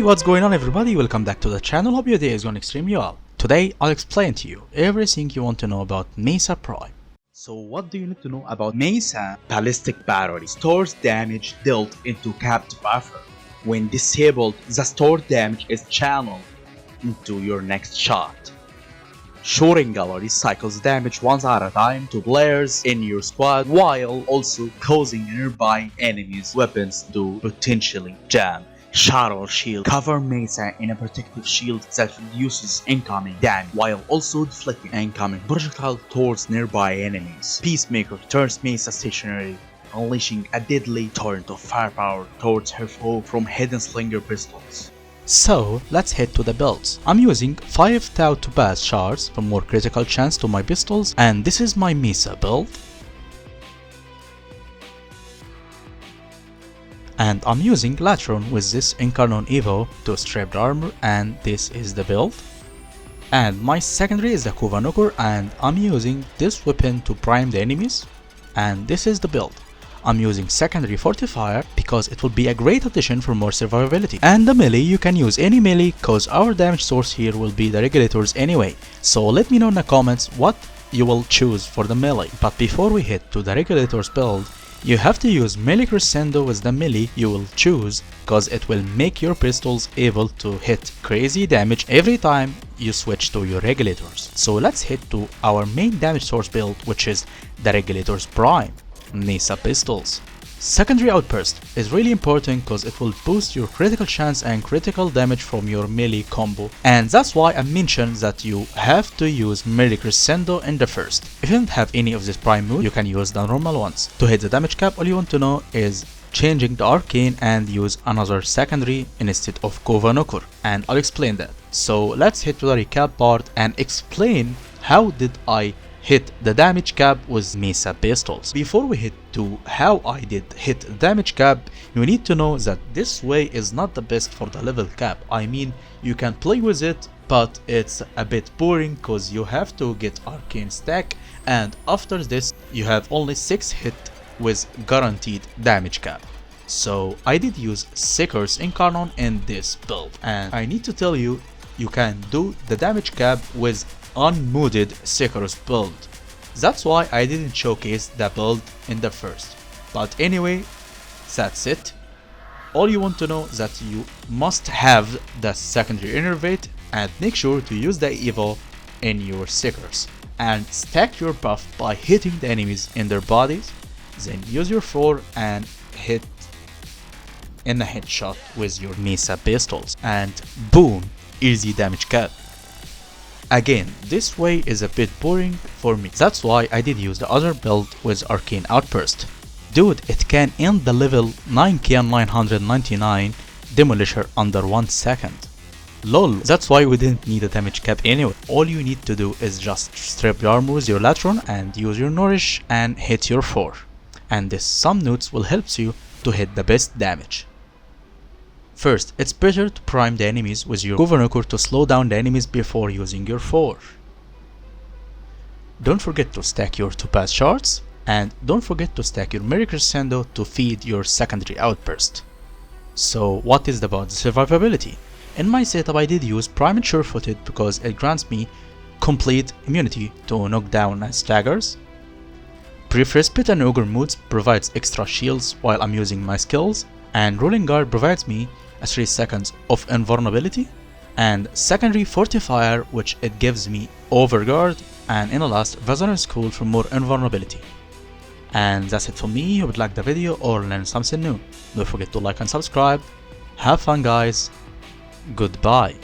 what's going on everybody? Welcome back to the channel. Hope your day is going extremely well. Today I'll explain to you everything you want to know about Mesa Prime. So what do you need to know about Mesa? Ballistic battery stores damage dealt into capped buffer. When disabled, the stored damage is channeled into your next shot. Shooting gallery cycles damage once at a time to players in your squad while also causing nearby enemies' weapons to potentially jam. Shadow shield cover Mesa in a protective shield that reduces incoming damage while also deflecting incoming projectile towards nearby enemies. Peacemaker turns Mesa stationary, unleashing a deadly torrent of firepower towards her foe from hidden slinger pistols. So let's head to the builds. I'm using 5 Tau Topaz shards for more critical chance to my pistols, and this is my Mesa build. And I'm using Latron with this Incarnon Evo to stripped armor, and this is the build. And my secondary is the Kuvanukur, and I'm using this weapon to prime the enemies, and this is the build. I'm using secondary fortifier because it will be a great addition for more survivability. And the melee, you can use any melee cause our damage source here will be the Regulators anyway. So let me know in the comments what you will choose for the melee. But before we head to the Regulators build, you have to use melee crescendo with the melee you will choose cause it will make your pistols able to hit crazy damage every time you switch to your Regulators. So let's head to our main damage source build, which is the Regulators Prime. Mesa pistols. Secondary outburst is really important because it will boost your critical chance and critical damage from your melee combo, and that's why I mentioned that you have to use melee crescendo in the first. If you don't have any of this prime mode, you can use the normal ones. To hit the damage cap, all you want to know is changing the arcane and use another secondary instead of Kuvanukur, and I'll explain that. So let's hit to the recap part and explain how did I hit the damage cap with Mesa pistols. Before we hit to how I did hit the damage cap, you need to know that this way is not the best for the level cap. I mean, you can play with it, but it's a bit boring because you have to get arcane stack, and after this you have only 6 hit with guaranteed damage cap. So I did use Syrex Incarnon in this build, and I need to tell you, you can do the damage cap with unmodded Syrex build. That's why I didn't showcase the build in the first. But anyway, that's it. All you want to know is that you must have the secondary innervate, and make sure to use the Evo in your Syrex and stack your buff by hitting the enemies in their bodies, then use your 4 and hit in a headshot with your Mesa pistols, and boom, easy damage cap. Again, this way is a bit boring for me. That's why I did use the other build with Arcane Outburst. Dude, it can end the level 9k999 Demolisher under 1 second. Lol, that's why we didn't need a damage cap anyway. All you need to do is just strip your armor with your Latron and use your Nourish and hit your 4. And this some notes will help you to hit the best damage. First, it's better to prime the enemies with your Kuvanukur to slow down the enemies before using your 4. Don't forget to stack your Topaz shards, and don't forget to stack your Melee Crescendo to feed your secondary outburst. So what is about the survivability? In my setup I did use Prime and Sure-Footed because it grants me complete immunity to knockdown and staggers. Pre-Frostbite and Ogre modes provides extra shields while I'm using my skills, and Rolling Guard provides me a 3 seconds of invulnerability, and secondary fortifier which it gives me overguard, and in the last Veteran School for more invulnerability. And that's it for me. Hope you liked the video or learned something new. Don't forget to like and subscribe. Have fun guys. Goodbye.